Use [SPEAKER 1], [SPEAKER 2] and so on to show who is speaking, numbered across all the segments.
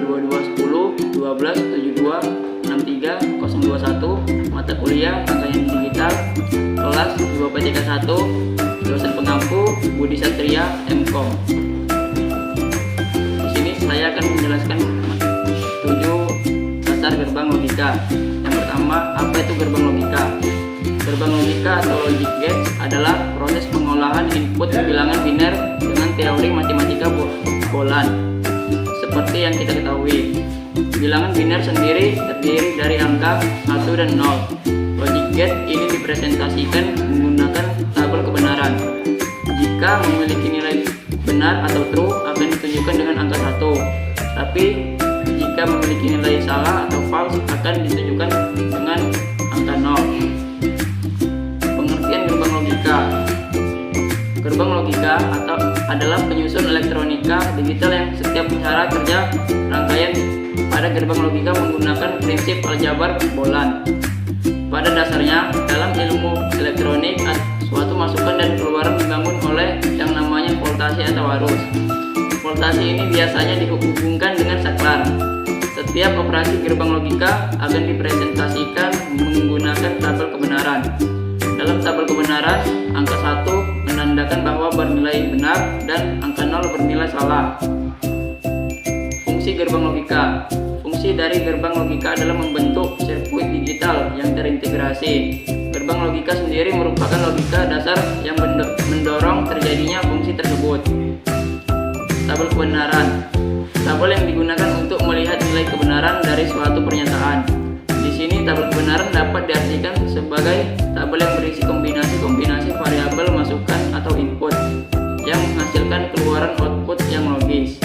[SPEAKER 1] 2210 12 72 63 021, mata kuliah rangkaian digital, kelas 2P31, dosen pengampu Budi Satria MKom. Di sini saya akan menjelaskan 7 dasar gerbang logika. Yang pertama, apa itu gerbang logika? Gerbang logika atau logic gates adalah proses pengolahan input bilangan biner dengan teori matematika Boland. Seperti yang kita ketahui, bilangan biner sendiri terdiri dari angka 1 dan 0. Logic gate ini dipresentasikan menggunakan tabel kebenaran. Jika memiliki nilai benar atau true akan ditunjukkan dengan angka 1. Tapi jika memiliki nilai salah atau false akan ditunjukkan dengan angka 0. Pengertian gerbang logika. Gerbang logika adalah penyusun elektronika digital yang setiap cara kerja rangkaian pada gerbang logika menggunakan prinsip aljabar Boland. Pada dasarnya, dalam ilmu elektronik, suatu masukan dan keluaran dibangun oleh yang namanya voltase atau arus. Voltase ini biasanya dihubungkan dengan saklar. Setiap operasi gerbang logika akan dipresentasikan menggunakan tabel kebenaran. Dalam tabel kebenaran, angka 1 menandakan bahwa bernilai benar dan angka 0 bernilai salah. Fungsi gerbang logika. Fungsi dari gerbang logika adalah membentuk sirkuit digital yang terintegrasi. Gerbang logika sendiri merupakan logika dasar yang mendorong terjadinya fungsi tersebut. Tabel kebenaran. Tabel yang digunakan untuk melihat nilai kebenaran dari suatu pernyataan. Di sini tabel kebenaran dapat diartikan sebagai tabel yang berisi kombinasi-kombinasi variabel masukan atau input yang menghasilkan keluaran output yang logis.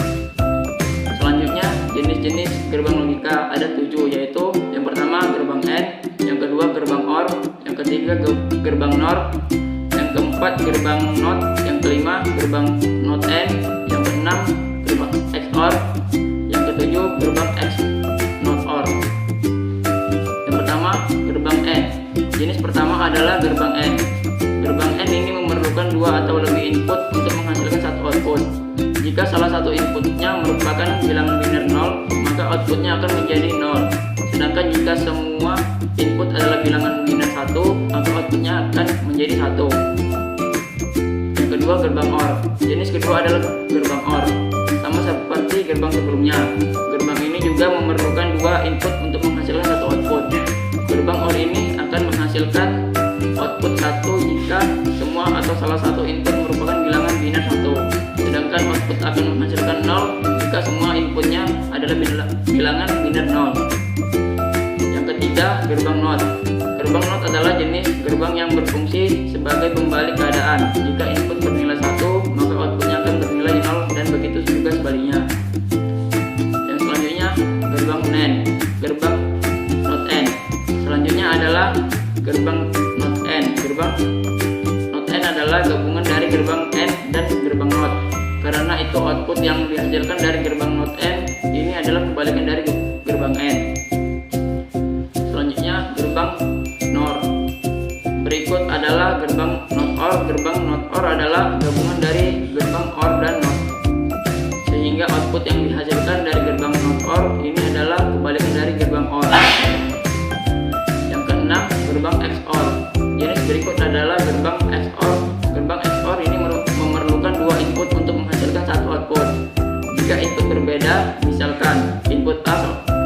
[SPEAKER 1] Selanjutnya, jenis-jenis gerbang logika ada 7, yaitu yang pertama gerbang AND, yang kedua gerbang OR, yang ketiga gerbang NOR, yang keempat gerbang NOT, yang kelima gerbang NOT AND, yang keenam gerbang XOR, yang ketujuh gerbang XNOT OR. Yang pertama, gerbang AND. Jenis pertama adalah gerbang AND. Gerbang AND ini memerlukan 2 atau lebih input untuk menghasilkan satu output. Jika salah satu inputnya merupakan bilangan biner 0, maka outputnya akan menjadi 0. Sedangkan jika semua input adalah bilangan biner 1, maka outputnya akan menjadi 1. Yang kedua, gerbang OR. Jenis kedua adalah gerbang OR. Sama seperti gerbang sebelumnya, gerbang ini juga memerlukan 2 input untuk menghasilkan satu output. Gerbang OR ini akan menghasilkan output 1 jika semua atau salah satu input merupakan bilangan biner 1. Sedangkan output akan menghasilkan 0 jika semua inputnya adalah bilangan biner 0. Yang ketiga, gerbang NOT. Gerbang NOT adalah jenis gerbang yang berfungsi sebagai pembalik keadaan. Jika input bernilai 1, maka outputnya akan bernilai 0 dan begitu juga sebaliknya. Yang selanjutnya, gerbang NAND. Gerbang NOT AND. Selanjutnya adalah gerbang NOT AND. Gerbang NOT AND adalah gabungan dari gerbang AND dan gerbang NOT. Karena itu output yang dihasilkan dari gerbang NOT AND ini adalah kebalikan dari gerbang AND. Selanjutnya, gerbang NOR. Berikut adalah gerbang NOT OR. Gerbang NOT OR adalah gabungan dari gerbang OR dan NOT. Sehingga output yang dihasilkan dari gerbang NOT OR ini adalah kebalikan dari gerbang OR. Yang keenam, gerbang XOR. Jenis berikut adalah gerbang XOR. Gerbang XOR ini memerlukan 2 input untuk menghasilkan satu output. Jika input berbeda, misalkan input A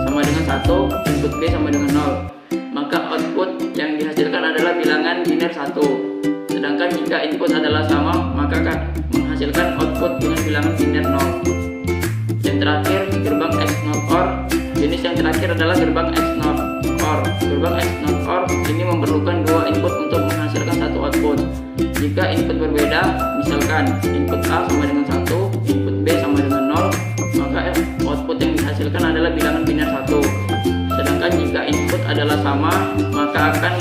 [SPEAKER 1] sama dengan 1, input B sama dengan 0, maka output yang dihasilkan adalah bilangan biner 1. Sedangkan jika input adalah sama, maka akan menghasilkan output dengan bilangan biner 0. Yang terakhir, gerbang XNOT OR. Jenis yang terakhir adalah gerbang XNOT OR. Gerbang XNOT OR ini memerlukan 2 input untuk menghasilkan satu output. Jika input berbeda, misalkan input A sama dengan 1, input B sama dengan 0, maka output yang dihasilkan adalah bilangan biner 1. Sedangkan jika input adalah sama, maka akan